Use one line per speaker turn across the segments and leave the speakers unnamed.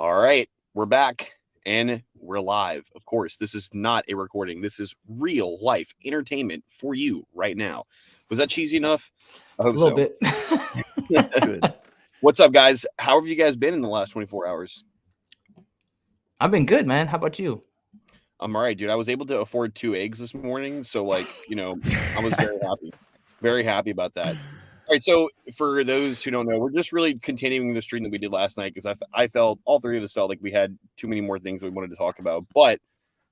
All right, we're back and we're live. Of course, this is not a recording. This is real life entertainment for you right now. Was that cheesy enough? I hope
A little
so.
bit.
Good.
What's up, guys? How have you guys been in the last 24 hours?
I've been good, man. How about you?
I'm all right, dude. I was able to afford 2 eggs this morning. So, like, I was very happy. Very happy about that. All right. So, for those who don't know, we're just really continuing the stream that we did last night because I felt all three of us felt like we had too many more things that we wanted to talk about. But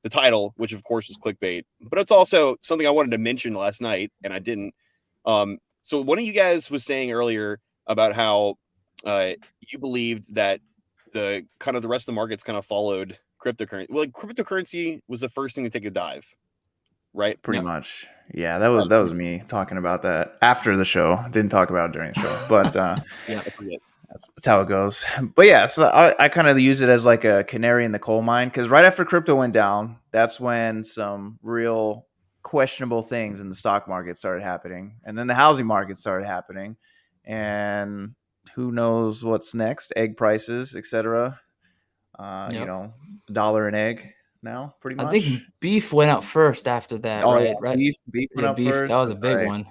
the title, which of course is clickbait, but it's also something I wanted to mention last night and I didn't. So, one of you guys was saying earlier about how you believed that the rest of the markets kind of followed cryptocurrency. Well, like cryptocurrency was the first thing to take a dive, right?
Pretty much. Yeah, that was me talking about that after the show. Didn't talk about it during the show, but
Yeah.
that's how it goes. But yeah, so I kind of use it as like a canary in the coal mine because right after crypto went down, that's when some real questionable things in the stock market started happening, and then the housing market started happening, and who knows what's next? Egg prices, etc. $1 an egg now, pretty
I
much.
think beef went up first after that,
Oh,
right?
yeah,
Right.
beef went up
beef.
first.
That was
That's
a big
right.
one.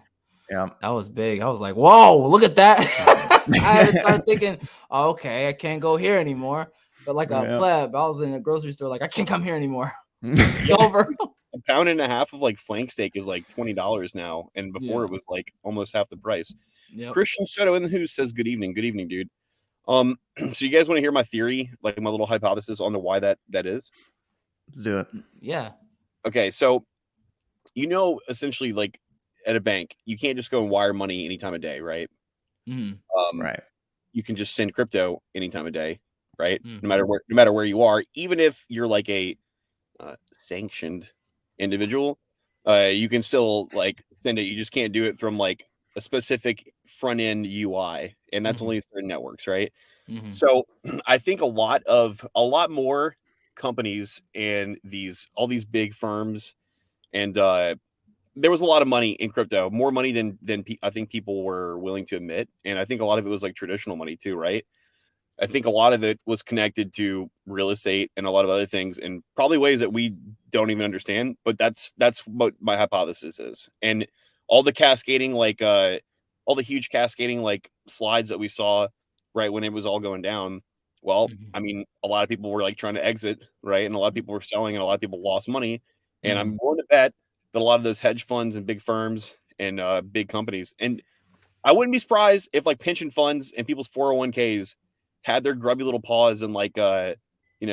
Yeah.
That was big. I was like, whoa, look at that. I had to start thinking, oh, okay, I can't go here anymore. But like a pleb, I was in a grocery store, like, I can't come here anymore. It's over.
A pound and a half of like flank steak is like $20 now, and before it was like almost half the price.
Yep.
Christian Soto in the Who says good evening, dude. So you guys want to hear my theory, like my little hypothesis on why that is?
Let's do it.
Yeah.
Okay, so essentially, like at a bank, you can't just go and wire money any time of day, right?
Right.
You can just send crypto any time of day, right? No matter where you are, even if you're like a sanctioned individual, you can still like send it. You just can't do it from like a specific front end UI, and that's only certain networks, right? So I think a lot more companies and all these big firms, and there was a lot of money in crypto, more money than I think people were willing to admit, and I think a lot of it was like traditional money too, right? I think a lot of it was connected to real estate and a lot of other things, and probably ways that we don't even understand. But that's what my hypothesis is. And all the cascading, like all the huge cascading like slides that we saw right when it was all going down. Well, I mean, a lot of people were like trying to exit, right? And a lot of people were selling, and a lot of people lost money. And I'm willing to bet that a lot of those hedge funds and big firms and big companies, and I wouldn't be surprised if like pension funds and people's 401ks had their grubby little paws in like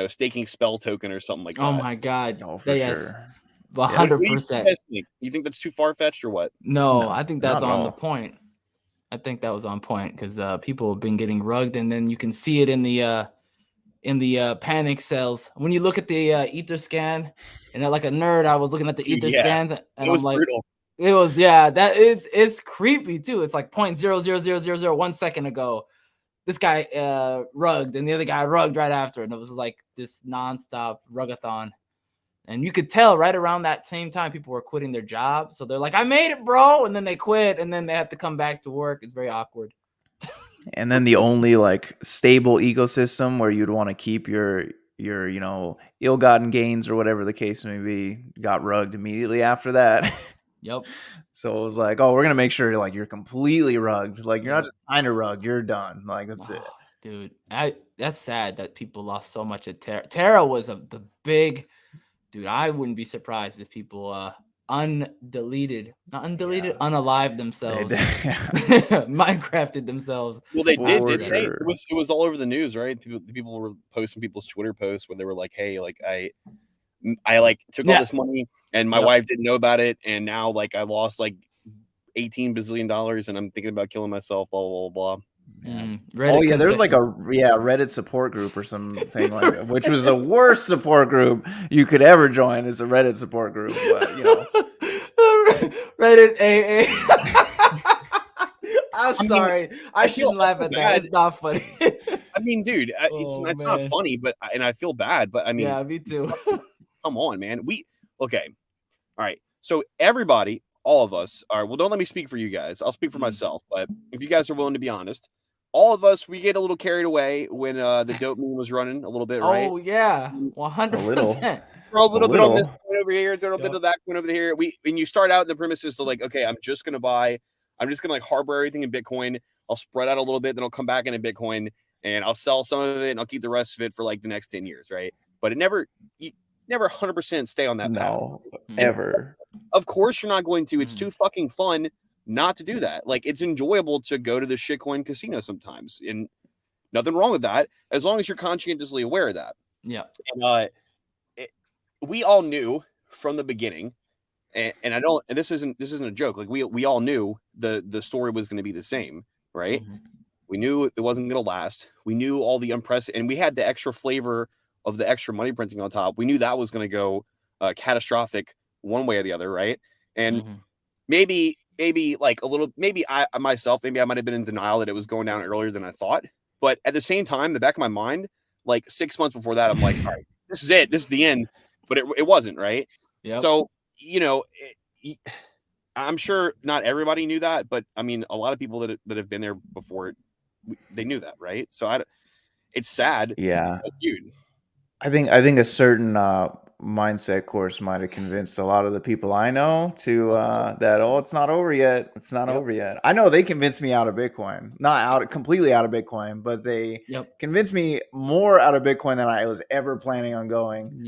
staking spell token or something like that.
Oh my God.
Oh, for sure.
100%.
You think that's too far-fetched or what?
No, I think that's on the point. I think that was on point because people have been getting rugged, and then you can see it in the panic cells. When you look at the ether scan, and like a nerd, I was looking at the ether scans, and I'm like, brutal. It was, it's creepy too. It's like 0.0000001 second ago, this guy rugged, and the other guy rugged right after, and it was like this nonstop rugathon. And you could tell right around that same time people were quitting their job. So they're like, I made it, bro. And then they quit, and then they have to come back to work. It's very awkward.
And then the only like stable ecosystem where you'd want to keep your ill-gotten gains or whatever the case may be got rugged immediately after that.
Yep.
So it was like, oh, we're gonna make sure like you're completely rugged. Like you're not just kind of rugged, you're done. Like that's it.
Dude, that's sad that people lost so much at Terra. Terra was the big dude. I wouldn't be surprised if people unalived themselves. Minecrafted themselves.
Well, they did, didn't they? It was all over the news, right? People were posting people's Twitter posts where they were like, hey, like I like took all this money and my wife didn't know about it, and now like I lost like $18 bazillion and I'm thinking about killing myself, blah blah blah.
Yeah. There's like a Reddit support group or something like that, which was the worst support group you could ever join. Is a Reddit support group, but
Reddit AA. I'm sorry. I shouldn't laugh at that. It's not funny.
I mean, dude, it's not funny, but and I feel bad, but I mean,
yeah, me too.
Come on, man. Okay. All right. So everybody, all of us are, well, don't let me speak for you guys. I'll speak for myself. But if you guys are willing to be honest, all of us, we get a little carried away when the dope meme was running a little bit, right?
Oh yeah, 100%.
Throw a little bit on this coin over here, throw a little bit of that coin over here. When you start out, the premise is to like, okay, I'm just gonna like harbor everything in Bitcoin. I'll spread out a little bit, then I'll come back into Bitcoin and I'll sell some of it and I'll keep the rest of it for like the next 10 years, right? But you never 100% stay on that path.
Ever.
Of course you're not going to. It's too fucking fun not to do that. Like, it's enjoyable to go to the shitcoin casino sometimes, and nothing wrong with that as long as you're conscientiously aware of that.
Yeah.
And we all knew from the beginning, and this isn't a joke. Like, we all knew the story was going to be the same, right? We knew it wasn't going to last. We knew all the unprecedented, and we had the extra flavor of the extra money printing on top. We knew that was going to go catastrophic one way or the other, right? And maybe like a little, maybe I myself, maybe I might have been in denial that it was going down earlier than I thought. But at the same time, the back of my mind, like 6 months before that, I'm like, all right, this is it. This is the end. But it wasn't, right?
Yeah.
So, I'm sure not everybody knew that, but I mean, a lot of people that have been there before, they knew that, right? So it's sad.
Yeah.
But dude,
I think a certain mindset course might have convinced a lot of the people I know to that it's not over yet. It's not over yet. I know they convinced me out of Bitcoin, not completely out of Bitcoin, but they convinced me more out of Bitcoin than I was ever planning on going.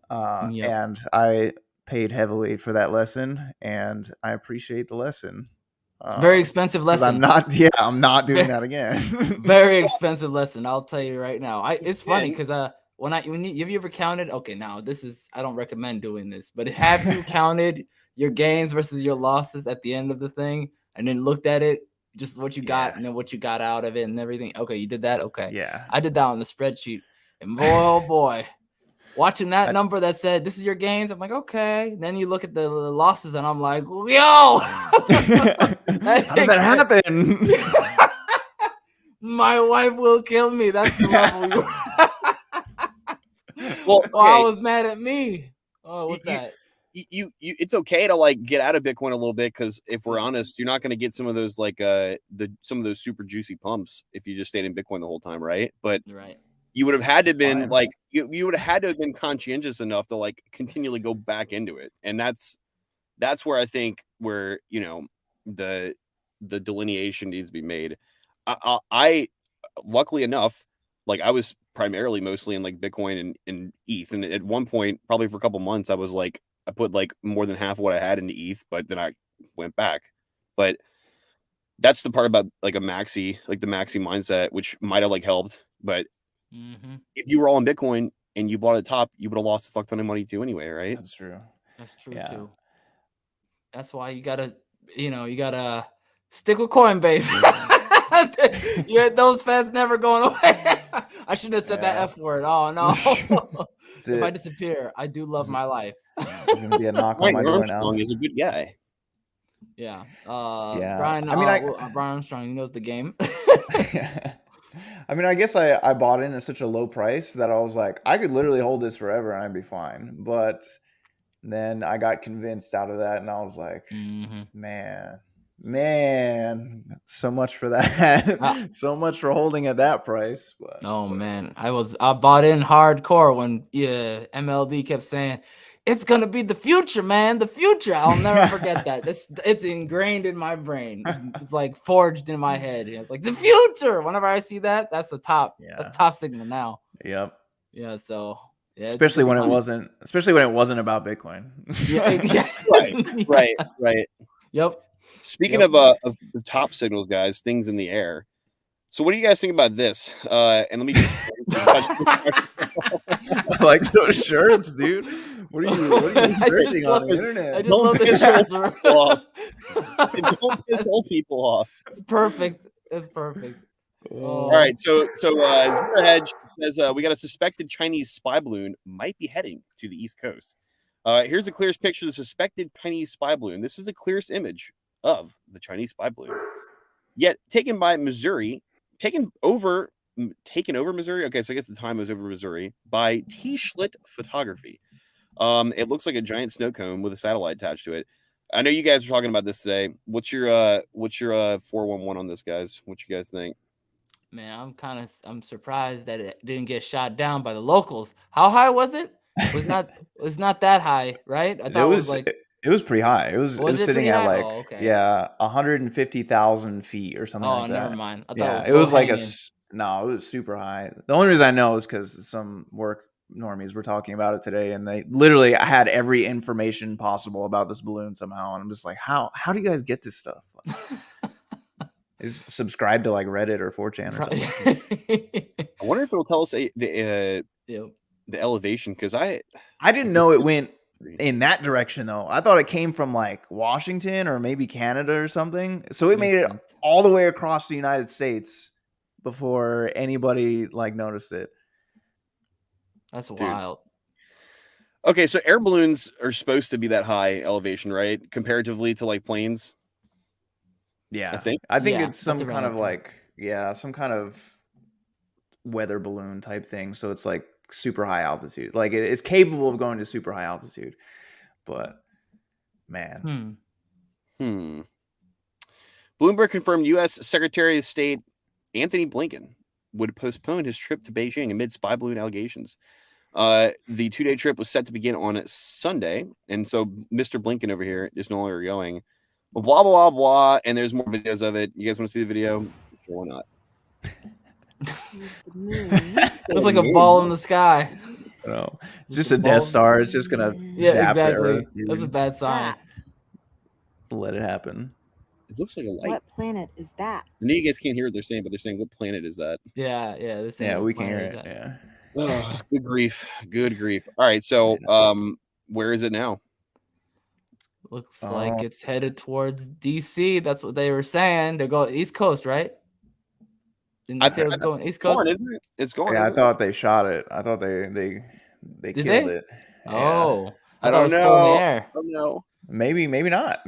And I paid heavily for that lesson, and I appreciate the lesson.
Very expensive lesson.
I'm not doing that again.
Very expensive lesson. I'll tell you right now. It's funny because have you ever counted? Okay, now I don't recommend doing this, but have you counted your gains versus your losses at the end of the thing, and then looked at it, just what you got and then what you got out of it and everything? Okay, you did that. Okay,
yeah,
I did that on the spreadsheet, and boy, oh boy. Watching that number that said this is your gains, I'm like, okay. Then you look at the losses, and I'm like, yo, how
did that happen?
My wife will kill me. That's the level you
well, okay.
I was mad at me. Oh, what's that?
You it's okay to like get out of Bitcoin a little bit, because if we're honest, you're not going to get some of those like some of those super juicy pumps if you just stayed in Bitcoin the whole time, right? But you would have had to have been like you would have had to have been conscientious enough to like continually go back into it, and that's where I think the delineation needs to be made. I luckily enough, like, I was primarily mostly in like Bitcoin and ETH, and at one point, probably for a couple months, I was like, I put like more than half of what I had into ETH, but then I went back. But that's the part about like the maxi mindset, which might have like helped. But if you were all in Bitcoin and you bought at the top, you would have lost a fuck ton of money too anyway, right?
That's true.
That's true too. That's why you gotta stick with Coinbase. Those feds never going away. I shouldn't have said that F word. Oh no. If I disappear, I do love my life.
There's gonna be a knock on my door now.
He's a good guy.
Yeah.
Brian.
Brian Armstrong, he knows the game.
I mean, I guess I bought in at such a low price that I was like, I could literally hold this forever and I'd be fine. But then I got convinced out of that, and I was like, man, so much for that. So much for holding at that price. But,
man, I bought in hardcore when MLD kept saying it's gonna be the future, man, the future. I'll never forget that. It's ingrained in my brain. It's like forged in my head. It's like the future. Whenever I see that, that's the top. That's top signal now.
Yep.
Yeah. So. Yeah,
especially when it wasn't about Bitcoin.
Right.
Yep.
Speaking of the top signals, guys, things in the air. So what do you guys think about this? And let me just
I like those shirts, dude. What are you searching on the internet?
I just love the shirts.
Don't piss old people off.
It's perfect. It's perfect.
All right, so Zero Hedge says we got a suspected Chinese spy balloon might be heading to the East Coast. Here's the clearest picture of the suspected Chinese spy balloon. This is the clearest image of the Chinese spy balloon, yet taken by Missouri, taken over Missouri. Okay, so I guess the time was over Missouri by T-Schlitt Photography. It looks like a giant snow cone with a satellite attached to it. I know you guys are talking about this today. What's your 411 on this, guys? What you guys think?
Man, I'm surprised that it didn't get shot down by the locals. How high was it? Was not that high, right? I thought it was like
it was pretty high. It was
it
sitting
pretty
at
high?
like
Oh, okay.
150,000 feet or something
Oh,
like
never
that.
mind. I thought
Yeah,
it was
like
hanging.
no, it was super high. The only reason I know is because some work normies were talking about it today, and they literally had every information possible about this balloon somehow, and I'm just like, how do you guys get this stuff? Is subscribe to like Reddit or 4chan or something.
I wonder if it'll tell us the elevation, because I
didn't know it went in that direction though. I thought it came from like Washington or maybe Canada or something. So it made it all the way across the United States before anybody like noticed it.
That's wild.
Okay, so air balloons are supposed to be that high elevation, right? Comparatively to like planes.
Yeah,
I
think it's some kind of like some kind of weather balloon type thing. So it's like super high altitude. Like it is capable of going to super high altitude. But man.
Bloomberg confirmed U.S. Secretary of State Anthony Blinken would postpone his trip to Beijing amid spy balloon allegations. The 2-day trip was set to begin on Sunday, and so Mr. Blinken over here is no longer going. Blah, blah, blah, blah, and there's more videos of it. You guys want to see the video? Sure, why not?
It's like a ball in the sky.
No, it's just a Death Star. It's just gonna zap the Earth.
That's a bad sign.
Let it happen.
It looks like a light.
What planet is that?
I know you guys can't hear what they're saying, but they're saying, "What planet is that?"
Yeah,
we can hear it. Yeah.
Oh, good grief. All right, so where is it now?
Looks like it's headed towards DC. That's what they were saying. They're going East Coast, right?
I think
it was going East Coast.
Isn't it? It's going.
Yeah, I thought they shot it. I thought they killed it.
Oh,
yeah.
I thought it was still in the air.
I don't know.
Maybe not.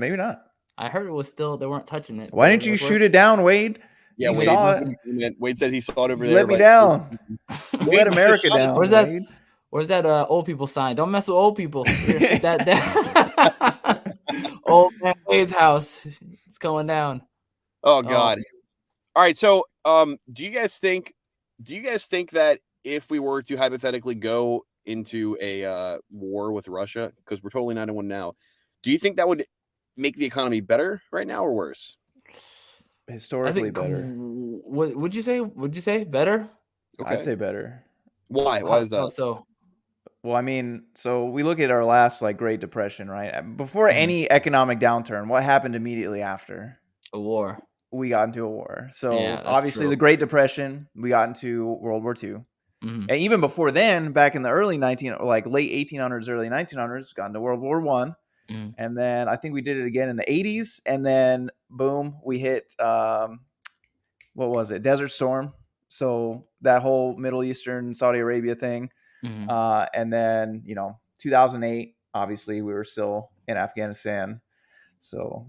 I heard it was still. They weren't touching it.
Why didn't you shoot it down, Wade?
Yeah,
Wade saw it.
Wade said he saw it over there.
Let me down. Let America down.
Where's that? Where's that old people sign? Don't mess with old people. That old man Wade's house. It's going down.
Oh God. All right. So do you guys think that if we were to hypothetically go into a war with Russia, because we're totally not in one now, do you think that would make the economy better right now or worse?
Historically better.
What would you say? Would you say better?
Okay. I'd say better.
Why? Why is that?
So
well, I mean, so we look at our last like Great Depression, right? Before any economic downturn, what happened immediately after?
A war.
We got into a war. So obviously the Great Depression, we got into World War II. Mm-hmm. And even before then, back in the late 1800s, early 1900s, got into World War I. Mm-hmm. And then I think we did it again in the 80s. And then boom, we hit, what was it? Desert Storm. So that whole Middle Eastern, Saudi Arabia thing. Mm-hmm. And then, 2008, obviously we were still in Afghanistan. So,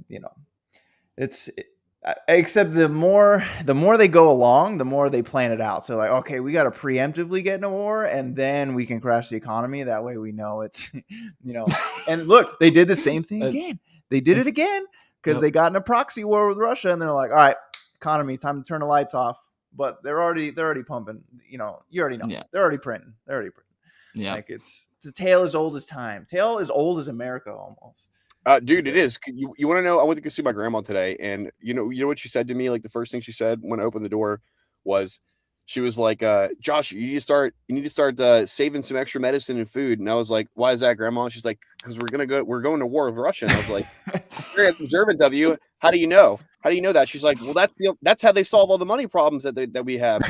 except the more they go along, the more they plan it out. So like, okay, we got to preemptively get in a war and then we can crash the economy. That way we know it's, and look, they did the same thing again. They did it again because they got in a proxy war with Russia and they're like, all right, economy, time to turn the lights off. But they're already pumping, you already know. Yeah. They're already printing. Yeah. Like it's a tale as old as time. Tale as old as America almost.
Dude, it is. You want to know? I went to go see my grandma today, and you know what she said to me? Like the first thing she said when I opened the door was, she was like, "Josh, you need to start saving some extra medicine and food." And I was like, "Why is that, Grandma?" She's like, "Because we're going to war with Russia." And I was like, "Very observant of you. How do you know? How do you know that?" She's like, "Well, that's how they solve all the money problems that we have."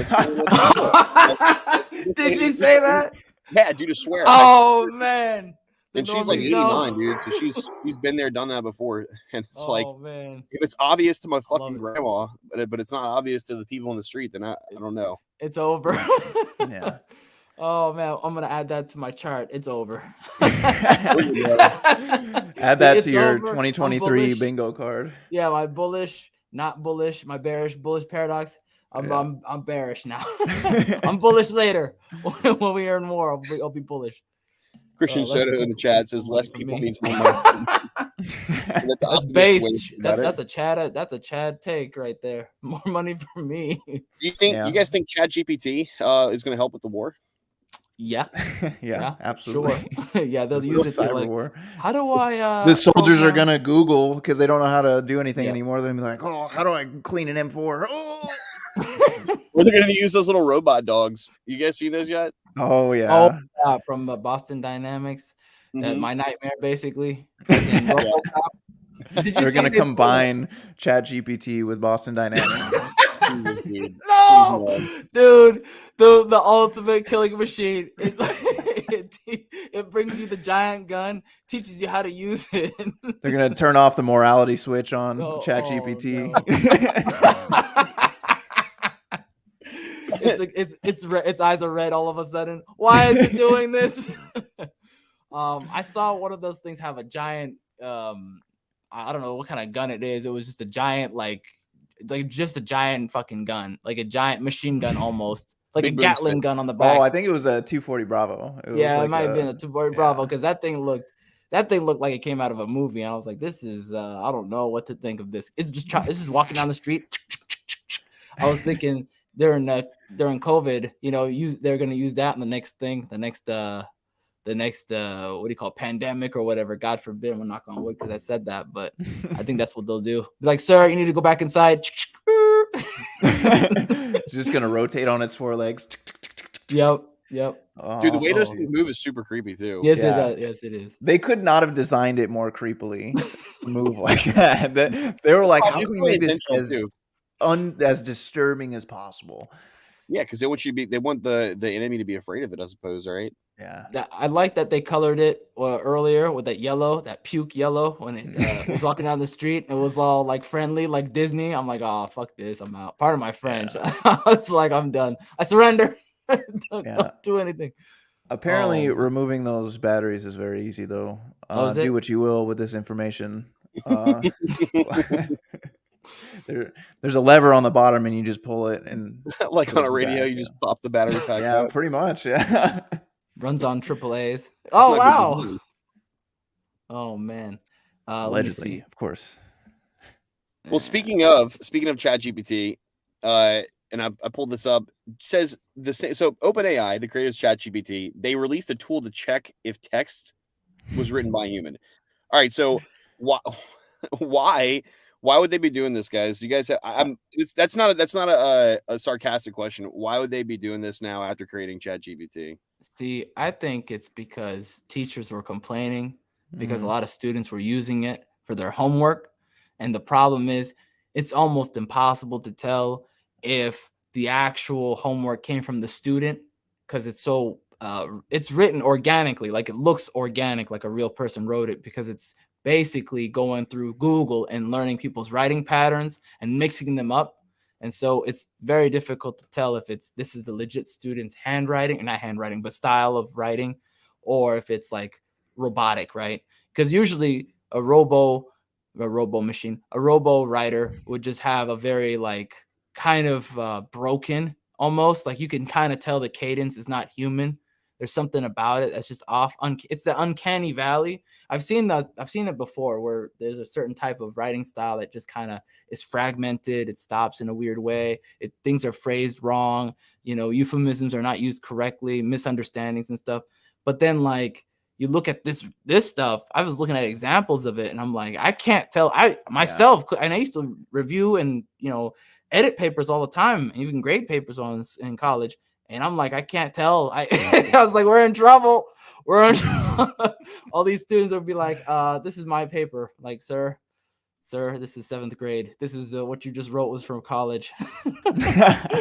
Did she say that?
Yeah, dude, I swear.
Oh man.
And she's like 89, dude. So she's been there, done that before. And it's
man.
If it's obvious to my fucking grandma, but it's not obvious to the people in the street, then I don't know.
It's over.
Yeah.
Oh man, I'm gonna add that to my chart. It's over.
Add that to your 2023 bingo card.
Yeah, my bullish, not bullish, my bearish, bullish paradox. I'm bearish now. I'm bullish later. When we earn more, I'll be bullish.
Christian Soto in the chat says less people means more money.
That's based. That's a Chad take right there. More money for me.
Do you guys think ChatGPT is going to help with the war?
Yeah.
Yeah, absolutely.
Sure. Yeah, they'll use it to like.
War.
How do I?
The soldiers are gonna Google because they don't know how to do anything anymore. They're gonna be like, "Oh, how do I clean an M4?" Oh.
Or they're gonna use those little robot dogs. You guys seen those yet?
Oh yeah.
From Boston Dynamics.
Mm-hmm.
My nightmare, basically. They're
gonna combine ChatGPT with Boston Dynamics.
No, dude, the ultimate killing machine. It brings you the giant gun, teaches you how to use it.
They're gonna turn off the morality switch on ChatGPT.
Its eyes are red all of a sudden. Why is it doing this? I saw one of those things have a giant. I don't know what kind of gun it is. It was just a giant like just a giant fucking gun, like a giant machine gun almost, like a Gatling gun on the back.
Oh, I think it was a 240 Bravo.
It might have been a 240 Bravo because that thing looked like it came out of a movie. And I was like, this is I don't know what to think of this. It's just walking down the street. I was thinking during COVID, they're gonna use that in the next what do you call it, pandemic or whatever. God forbid, we'll knock on wood because I said that, but I think that's what they'll do. Be like, sir, you need to go back inside.
It's just gonna rotate on its four legs.
Yep.
Dude, the way those things move is super creepy too.
Yes, it does. Yes, it is.
They could not have designed it more creepily to move like that. They were like, how can we make this as disturbing as possible?
Yeah, because they want the enemy to be afraid of it, I suppose, right?
Yeah.
I like that they colored it earlier with that yellow, that puke yellow when it was walking down the street. It was all like friendly, like Disney. I'm like, oh, fuck this. I'm out. Part of my French. Yeah. I was like, I'm done. I surrender. don't do anything.
Apparently, removing those batteries is very easy, though. Do what you will with this information. There's a lever on the bottom, and you just pull it, and
like on a radio, you just pop the battery pack.
Yeah, pretty much. Yeah.
Runs on AAAs. Oh wow! Oh man.
Allegedly, of course.
Well, speaking of ChatGPT, and I pulled this up. Says the same. So OpenAI, the creators of ChatGPT, they released a tool to check if text was written by a human. All right, so why would they be doing this, guys? You guys have, that's not a sarcastic question. Why would they be doing this now after creating ChatGPT?
See, I think it's because teachers were complaining because a lot of students were using it for their homework. And the problem is it's almost impossible to tell if the actual homework came from the student because it's so it's written organically, like it looks organic, like a real person wrote it, because it's basically going through Google and learning people's writing patterns and mixing them up. And so it's very difficult to tell if this is the legit student's handwriting, or not handwriting, but style of writing, or if it's like robotic, right? Because usually a robo writer would just have a very like kind of broken, almost like you can kind of tell the cadence is not human. There's something about it that's just off. It's the uncanny valley. I've seen it before where there's a certain type of writing style that just kind of is fragmented. It stops in a weird way. Things are phrased wrong. Euphemisms are not used correctly, misunderstandings and stuff. But then like you look at this stuff, I was looking at examples of it and I'm like, I can't tell. And I used to review and, edit papers all the time, even grade papers in college. And I'm like, I can't tell. I was like, we're in trouble. All these students would be like, this is my paper. Like, sir, this is 7th grade. This is what you just wrote was from college.
I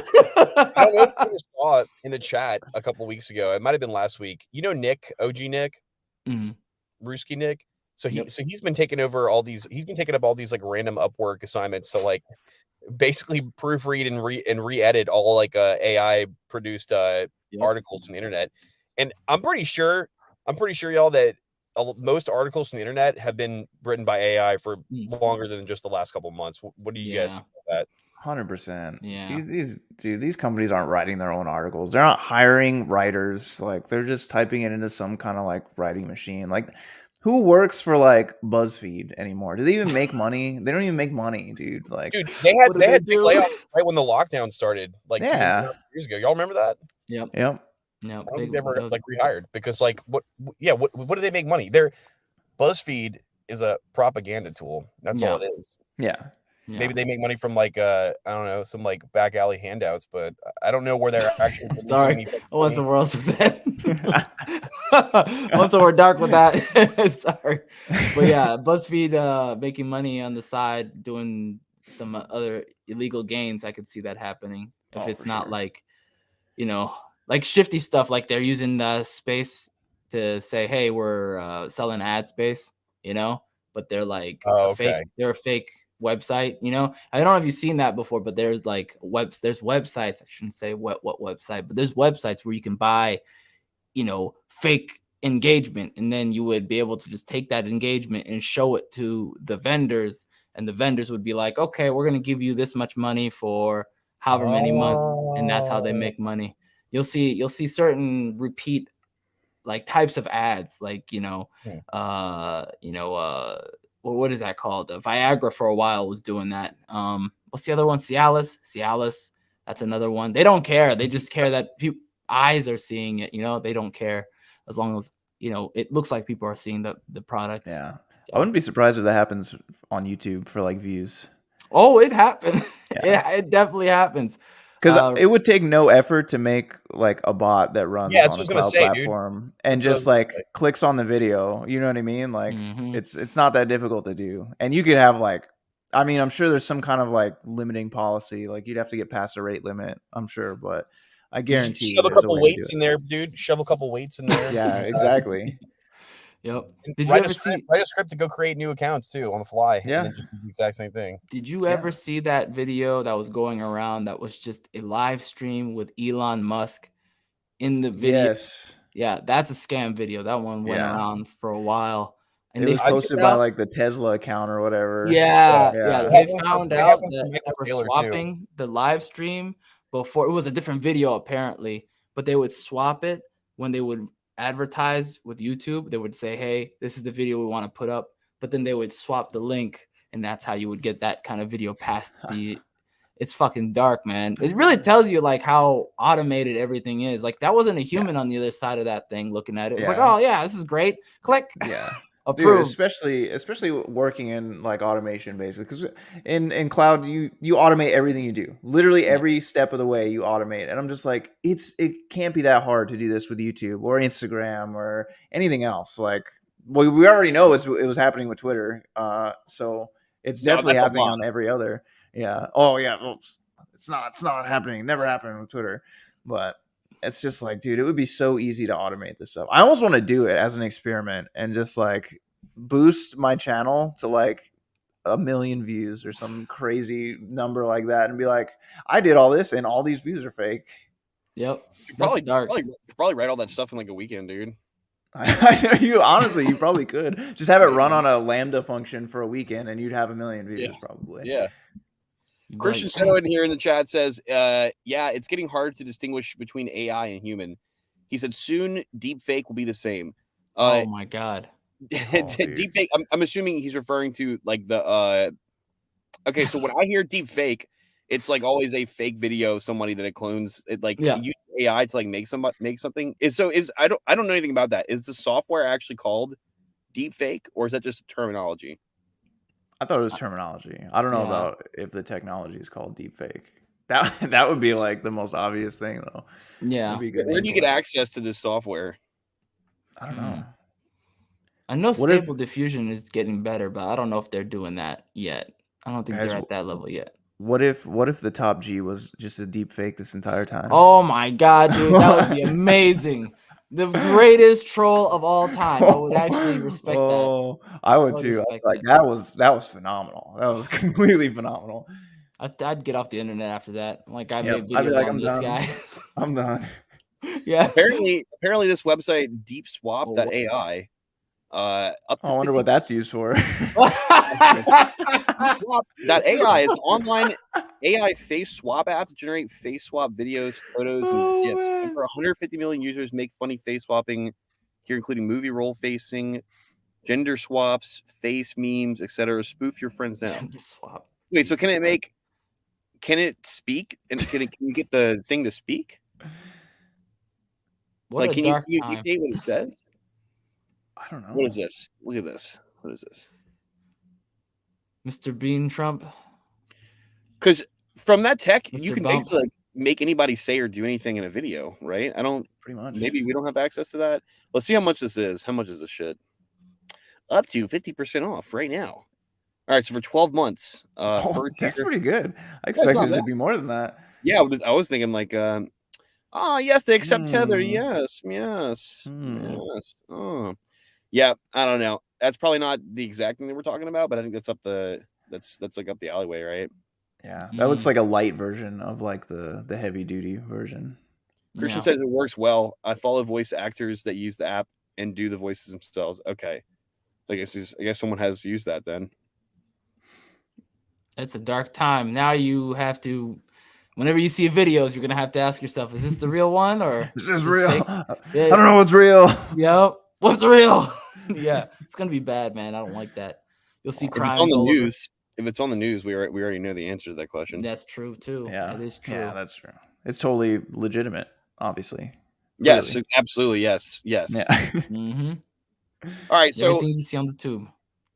don't know if you saw it in the chat a couple weeks ago. It might have been last week. Nick, OG Nick, Ruski Nick. So he's been taking over all these. He's been taking up all these like random Upwork assignments. So like basically proofread and re-edit all like AI produced articles from the internet. And I'm pretty sure y'all that most articles from the internet have been written by AI for longer than just the last couple of months. What do you guys think about that?
100%.
Yeah.
These companies aren't writing their own articles. They're not hiring writers. Like they're just typing it into some kind of like writing machine. Like who works for like BuzzFeed anymore? Do they even make money? They don't even make money, dude. Like,
dude, they had big layoffs right when the lockdown started, like 2.5 years ago. Y'all remember that?
Yep.
Yep.
I don't think they ever like rehired because like what do they make money? BuzzFeed is a propaganda tool. That's all it is.
Yeah.
Maybe they make money from like I don't know, some like back alley handouts, but I don't know where they're actually
sorry. I want some worlds with that. I want some more dark with that. Sorry. But yeah, BuzzFeed making money on the side, doing some other illegal gains. I could see that happening if it's not like, you know, like shifty stuff, like they're using the space to say, hey, we're selling ad space, you know, but they're like they're a fake website, you know. I don't know if you've seen that before, but there's like there's websites. I shouldn't say what website, but there's websites where you can buy, you know, fake engagement, and then you would be able to just take that engagement and show it to the vendors, and the vendors would be like, okay, we're going to give you this much money for however many months, and that's how they make money. You'll see certain repeat like types of ads, like, you know, what is that called? Viagra for a while was doing that. What's the other one? Cialis. That's another one. They don't care. They just care that eyes are seeing it. You know, they don't care as long as, you know, it looks like people are seeing the product.
Yeah. So. I wouldn't be surprised if that happens on YouTube for like views.
Oh, it happened. Yeah, it definitely happens.
Because it would take no effort to make like a bot that runs on a cloud platform and just like clicks on the video. You know what I mean? Like it's not that difficult to do. And you could have like, I mean, I'm sure there's some kind of like limiting policy. Like you'd have to get past the rate limit, I'm sure, but I guarantee
shove a couple weights in there, dude. Shove a couple weights in there.
Yeah, exactly.
Yep.
Did you ever write a script to go create new accounts too on the fly?
Yeah.
And then just do the exact same thing.
Did you ever see that video that was going around that was just a live stream with Elon Musk in the video?
Yes.
Yeah, that's a scam video. That one went around for a while.
And it was posted by like the Tesla account or whatever.
Yeah. They found out that they were swapping the live stream before. It was a different video apparently, but they would swap it when they would advertise with YouTube. They would say, hey, this is the video we want to put up, but then they would swap the link, and that's how you would get that kind of video past the it's fucking dark, man. It really tells you like how automated everything is. Like that wasn't a human on the other side of that thing looking at it. It was like, oh yeah, this is great. Click.
Yeah.
Dude,
especially working in like automation basically, because in cloud you automate everything you do, literally every step of the way you automate. And I'm just like, it can't be that hard to do this with YouTube or Instagram or anything else. Like, well, we already know it was happening with Twitter, so it's definitely happening on every other. Yeah. Oh yeah. Well, it's not happening. Never happened with Twitter, but it's just like, dude, it would be so easy to automate this stuff. I almost want to do it as an experiment and just like boost my channel to like 1 million views or some crazy number like that and be like, I did all this and all these views are fake.
Yep.
Probably write all that stuff in like a weekend, dude.
You probably could just have it run on a Lambda function for a weekend and you'd have 1 million views probably.
Yeah. Christian Seto in here in the chat says, yeah, it's getting hard to distinguish between AI and human. He said soon deep fake will be the same.
Oh my God.
Deep fake, I'm assuming he's referring to like the okay, so when I hear deep fake, it's like always a fake video, somebody that it clones it like uses AI to like make something. I don't know anything about that. Is the software actually called deep fake or is that just terminology?
I thought it was terminology. I don't know about if the technology is called deepfake. That would be like the most obvious thing, though.
Yeah.
Where do you get access to this software?
I don't know.
I know Stable Diffusion is getting better, but I don't know if they're doing that yet. I don't think they're at that level yet.
What if the top G was just a deepfake this entire time?
Oh my God, dude, that would be amazing. The greatest troll of all time. I would actually respect that.
I would too. Like that was phenomenal. That was completely phenomenal.
I'd get off the internet after that. Like I made videos
like,
on this guy.
I'm done.
Yeah.
Apparently this website deepswap.ai.
I wonder what that's used for.
Swap.ai is online AI face swap app to generate face swap videos, photos, and GIFs. Over 150 million users make funny face swapping here, including movie role facing, gender swaps, face memes, etc. Spoof your friends now.
Gender swap.
Wait, so can it speak? And can you get the thing to speak?
What
like,
a
can
dark
you
time.
dictate what it says?
I don't know.
What is this? Look at this. What is this?
Mr. Bean Trump.
Because from that tech,
Mr.
you can
Bump.
basically like make anybody say or do anything in a video, right? I don't.
Pretty much.
Maybe we don't have access to that. Let's see how much this is. How much is this shit? Up to 50% off right now. All right, so for 12 months.
That's
year,
pretty good. I expected it to be more than that.
Yeah, I was thinking like, yes, they accept Tether. Yes. Oh, yeah. I don't know. That's probably not the exact thing that we're talking about, but I think that's that's like up the alleyway, right?
Yeah, that looks like a light version of like the heavy duty version.
Christian says it works well. I follow voice actors that use the app and do the voices themselves. Okay, I guess someone has used that then.
It's a dark time. Now you have to, whenever you see videos, you're gonna have to ask yourself, is this the real one or
is this real?
Yeah.
I don't know what's real.
Yep. What's real? Yeah, it's gonna be bad, man. I don't like that. You'll see crimes
on the
all
news. If it's on the news, we already know the answer to that question.
That's true too.
Yeah,
that is true.
Yeah, that's true. It's totally legitimate, obviously.
Yes, absolutely. Yes.
Yeah.
Mm-hmm.
All right. So
everything you see on the tube.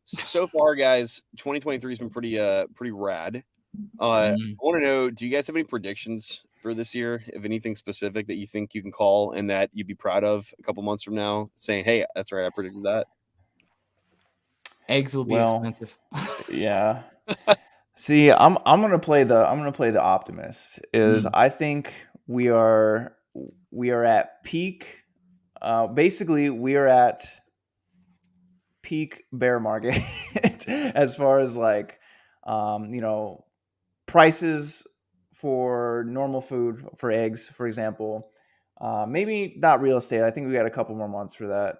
So far, guys, 2023 has been pretty rad. I want to know, do you guys have any predictions for this year? If anything specific that you think you can call and that you'd be proud of a couple months from now, saying, "Hey, that's right, I predicted that."
Eggs will be expensive.
Yeah. See, I'm gonna play the optimist. I think we are at peak. Basically, we are at peak bear market as far as like prices for normal food, for eggs, for example. Maybe not real estate. I think we got a couple more months for that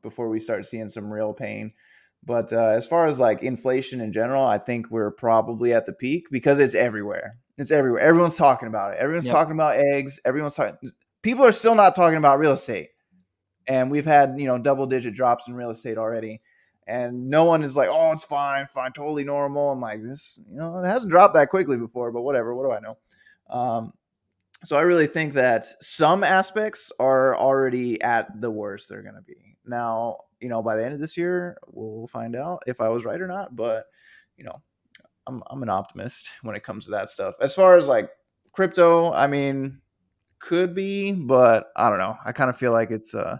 before we start seeing some real pain. But as far as like inflation in general, I think we're probably at the peak because it's everywhere. It's everywhere. Everyone's talking about it. Everyone's talking about eggs. People are still not talking about real estate. And we've had, double-digit drops in real estate already. And no one is like, oh, it's fine, totally normal. I'm like, this, it hasn't dropped that quickly before, but whatever. What do I know? So I really think that some aspects are already at the worst they're going to be. Now, by the end of this year, we'll find out if I was right or not. But, I'm an optimist when it comes to that stuff. As far as like crypto, I mean, could be, but I don't know. I kind of feel like it's I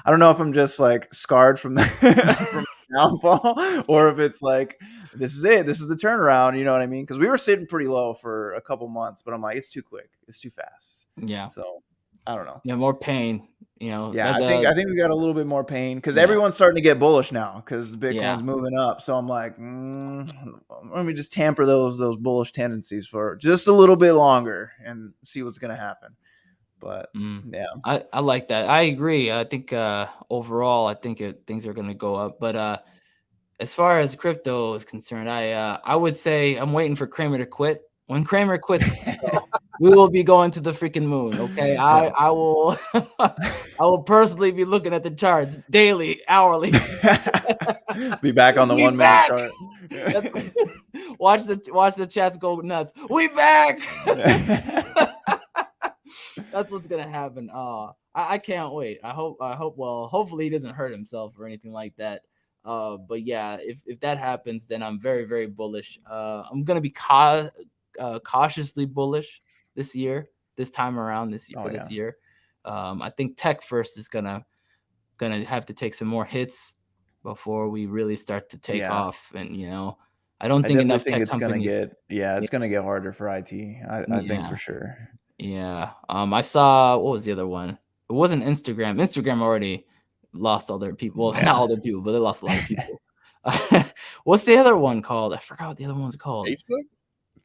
don't know if I'm just like scarred from the from the downfall or if it's like this is it. This is the turnaround, you know what I mean? Because we were sitting pretty low for a couple months, but I'm like, it's too quick. It's too fast.
Yeah.
So I don't know.
Yeah, more pain.
Yeah, I think we got a little bit more pain because everyone's starting to get bullish now because the Bitcoin's moving up. So I'm like, let me just tamper those bullish tendencies for just a little bit longer and see what's gonna happen. But yeah,
I like that. I agree. I think overall, I think things are going to go up. But as far as crypto is concerned, I would say I'm waiting for Kramer to quit. When Kramer quits, we will be going to the freaking moon. Okay, I will I will personally be looking at the charts daily, hourly.
Be back on the 1 minute chart.
Watch the chats go nuts. We back. That's what's gonna happen. I can't wait. I hope. Well, hopefully he doesn't hurt himself or anything like that. But yeah, if that happens, then I'm very, very bullish. I'm gonna be cautiously bullish this time around this year. I think tech first is gonna have to take some more hits before we really start to take off. And I don't think enough tech companies.
It's gonna get harder for IT. I think for sure.
Yeah. I saw, what was the other one? It wasn't Instagram. Instagram already lost all their people. Well, not all their people, but they lost a lot of people. What's the other one called? I forgot what the other one's called.
Facebook?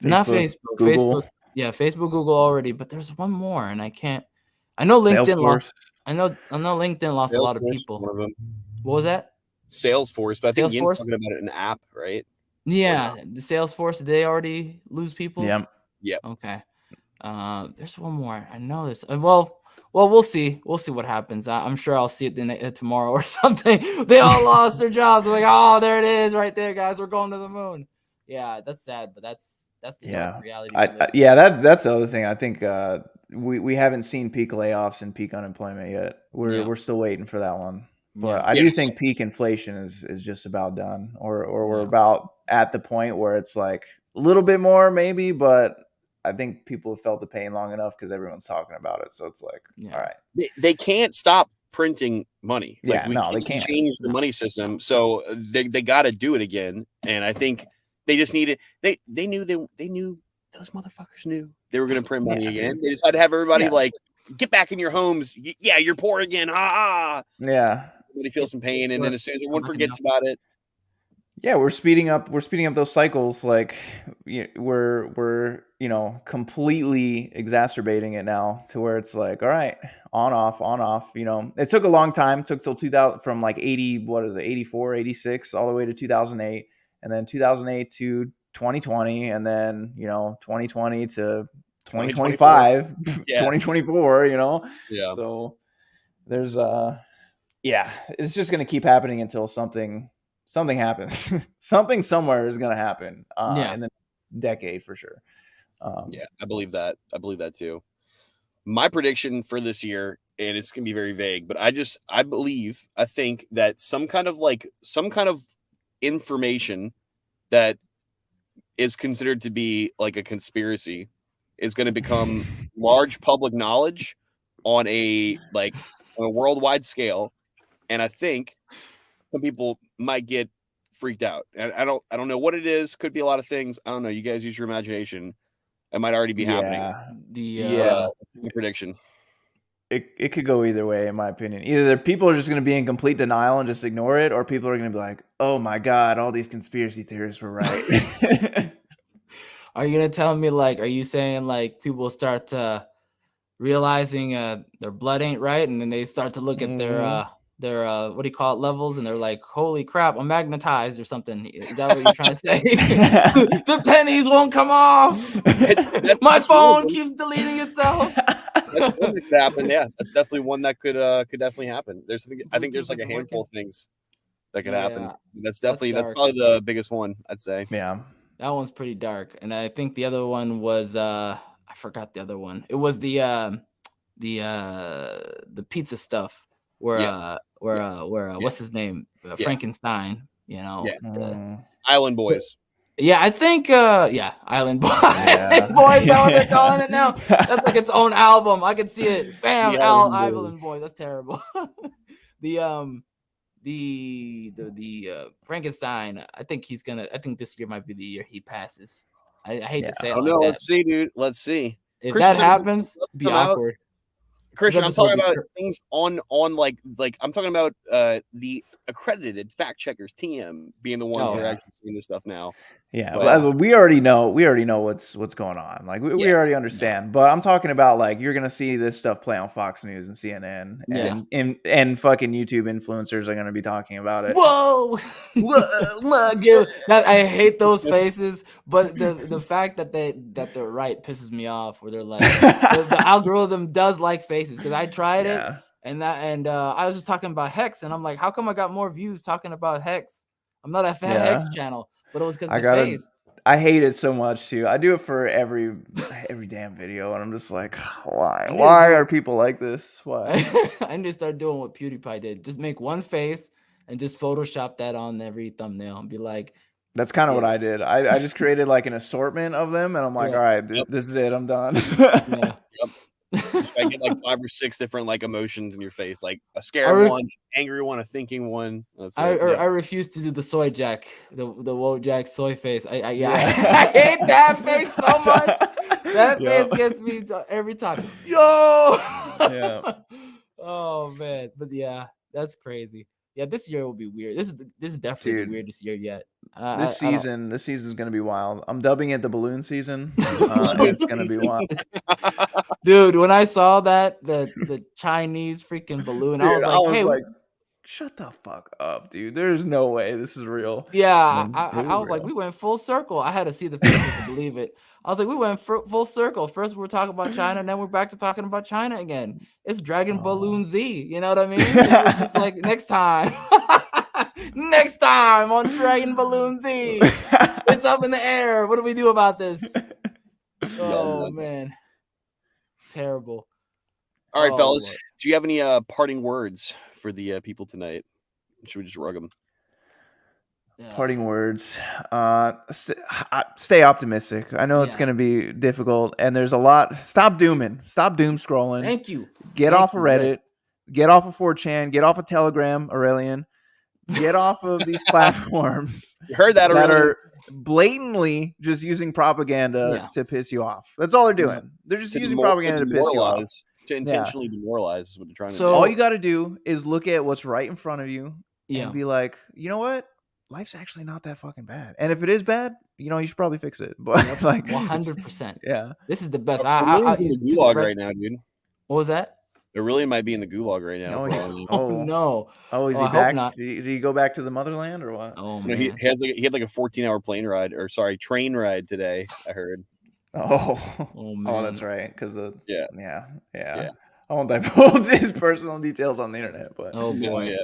Not Facebook.
Google.
Facebook. Yeah, Facebook, Google already, but there's one more, and I can't. I know LinkedIn lost. I know LinkedIn lost a lot of people. What was that?
Salesforce, but I think Yin's talking about it in an app, right?
Yeah, the Salesforce, did they already lose people?
Yeah.
Okay. There's one more. I know there's well, we'll see. We'll see what happens. I'm sure I'll see it tomorrow or something. They all lost their jobs. I'm like, oh, there it is, right there, guys. We're going to the moon. Yeah, that's sad, but that's the dark reality.
That's the other thing. I think we haven't seen peak layoffs and peak unemployment yet. We're still waiting for that one. But I do think peak inflation is just about done, or we're about at the point where it's like a little bit more maybe, but I think people have felt the pain long enough because everyone's talking about it. So it's like, all right,
they can't stop printing money.
Like,
they can't change the money system, so they got to do it again. And I think they just needed. They knew those motherfuckers knew they were going to print money again. They just had to have everybody like get back in your homes. Yeah, you're poor again. Ha.
Yeah.
Everybody feels some pain, and then as soon as everyone forgets about it.
Yeah, we're speeding up those cycles. Like we're completely exacerbating it now to where it's like, all right, on off. It took a long time. It took till 2000 from like 84, 86 all the way to 2008, and then 2008 to 2020, and then 2020 to 2025, 2024.
Yeah.
So there's it's just gonna keep happening until something happens. Something somewhere is going to happen in the decade for sure.
I believe that. I believe that too. My prediction for this year, and it's going to be very vague, but I think that some kind of information that is considered to be like a conspiracy is going to become large public knowledge on a worldwide scale. And I think some people might get freaked out. And I don't know what it is. Could be a lot of things. I don't know. You guys use your imagination. It might already be happening.
The
prediction.
It could go either way, in my opinion. Either people are just going to be in complete denial and just ignore it, or people are going to be like, "Oh my god, all these conspiracy theorists were right."
Are you going to tell me are you saying people start realizing their blood ain't right, and then they start to look at their what do you call it, levels, and they're like, holy crap, I'm magnetized or something? Is that what you're trying to say? The pennies won't come off. My phone keeps deleting itself.
That's one that could happen. Yeah, that's definitely one that could definitely happen. I think there's like a handful of things that could happen. That's probably the biggest one, I'd say.
Yeah,
that one's pretty dark. And I think the other one was I forgot the other one. It was the pizza stuff where what's his name? Frankenstein,
Island Boys.
Yeah, I think Island Boys. Island Boys, is that what they're calling it now? That's like its own album. I can see it. Bam, Island Boys. That's terrible. The Frankenstein, I think this year might be the year he passes. I hate to say it.
I don't know. Let's see, dude. Let's see.
If that happens, be awkward.
Christian, I'm talking about things on I'm talking about the accredited fact checkers, TM, being the ones that are actually seeing this stuff now.
Yeah, but we already know what's going on. Like we already understand. But I'm talking about you're gonna see this stuff play on Fox News and CNN, and fucking YouTube influencers are gonna be talking about it.
Whoa, I hate those faces. But the fact that they're right pisses me off. Where they're like the algorithm does like faces, because I tried it. And I was just talking about Hex, and I'm like, how come I got more views talking about Hex? I'm not a fan Hex channel, but it was because of the face.
I hate it so much too. I do it for every damn video, and I'm just like, why? Why are people like this? Why?
I need to start doing what PewDiePie did. Just make one face and just Photoshop that on every thumbnail and be like.
That's kind of what I did. I just created like an assortment of them, and I'm like, all right, this is it. I'm done.
I get like 5 or 6 different emotions in your face, like a scared one, angry one, a thinking one.
I refuse to do the soy jack, the Wojak soy face. I hate that face so much. That face gets me every time. Yo.
Yeah.
Oh man, but that's crazy. Yeah, this year will be weird. This is definitely the weirdest year yet.
This season is going to be wild. I'm dubbing it the balloon season. It's going to be wild.
Dude, when I saw that the Chinese freaking balloon, I was like,
shut the fuck up, dude. There's no way this is real.
Yeah, I was like, we went full circle. I had to see the picture to believe it. I was like, we went full circle. First, we were talking about China, and then we're back to talking about China again. It's Dragon Balloon Z. You know what I mean? It was just like, next time. Next time on Dragon Balloon Z. It's up in the air. What do we do about this? Oh, man. Terrible.
All right, fellas. Lord. Do you have any parting words for the people tonight? Should we just rug them?
Parting words. Stay optimistic. I know it's going to be difficult, and there's a lot. Stop dooming. Stop doom scrolling.
Thank you.
Get off of Reddit. Yes. Get off of 4chan. Get off of Telegram, Aurelian. Get off of these platforms.
You heard that,
that are blatantly just using propaganda to piss you off. That's all they're doing. They're just using propaganda to piss you off.
To intentionally demoralize is what they're trying to do.
All you got to do is look at what's right in front of you and be like, you know what? Life's actually not that fucking bad. And if it is bad, you know, you should probably fix it. But like
100%.
Yeah.
This is the best.
I'm in the gulag right now, dude.
What was that?
It really might be in the gulag right now.
No.
Oh, is he back? Did he go back to the motherland or what?
Oh, man.
He had like a 14-hour train ride today, I heard.
Oh
man.
Oh, that's right. Because
yeah.
I won't divulge his personal details on the internet, but
oh boy. Yeah.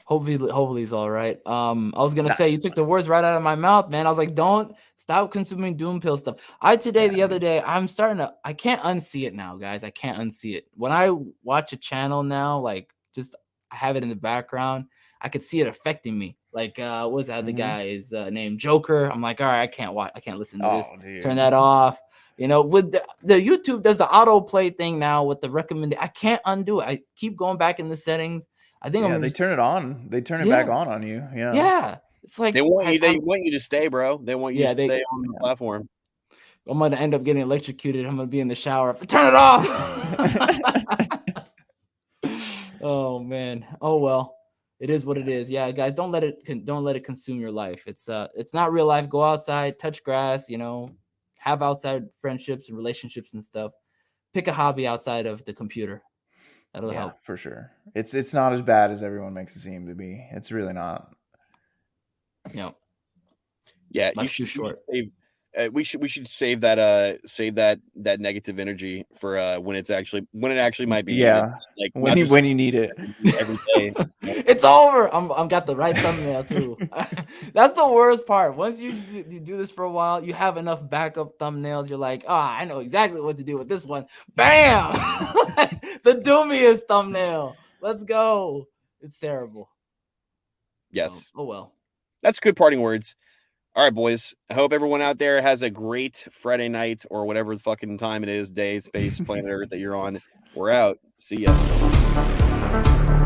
Hopefully he's all right. I was gonna say, you took the words right out of my mouth, man. I was like, don't stop consuming doom pill stuff. The other day, I can't unsee it now, guys. I can't unsee it. When I watch a channel now, like just I have it in the background, I could see it affecting me. Like what was that the guy's name? Joker. I'm like, all right, I can't listen to this.
Dude.
Turn that off. You know, with the YouTube does the autoplay thing now with the recommended. I can't undo it. I keep going back in the settings. I think
they turn it on. They turn it back on you. Yeah.
Yeah. It's like
they want you to stay, bro. They want you to stay on the platform.
I'm gonna end up getting electrocuted. I'm gonna be in the shower. Turn it off. Oh man. Oh well. It is what it is. Yeah, guys, don't let it consume your life. It's not real life. Go outside, touch grass, you know, have outside friendships and relationships and stuff. Pick a hobby outside of the computer. That'll help
for sure. It's not as bad as everyone makes it seem to be. It's really not.
No.
Yeah,
life's too short.
We should save that negative energy for when it actually might be.
Yeah,
like
when you need it
every day.
It's over. I'm got the right thumbnail too. That's the worst part. Once you do this for a while, you have enough backup thumbnails. You're like, I know exactly what to do with this one. Bam! The doomiest thumbnail. Let's go. It's terrible.
Yes.
Oh well.
That's good parting words. All right, boys. I hope everyone out there has a great Friday night or whatever the fucking time it is, day, space, planet Earth that you're on. We're out. See ya.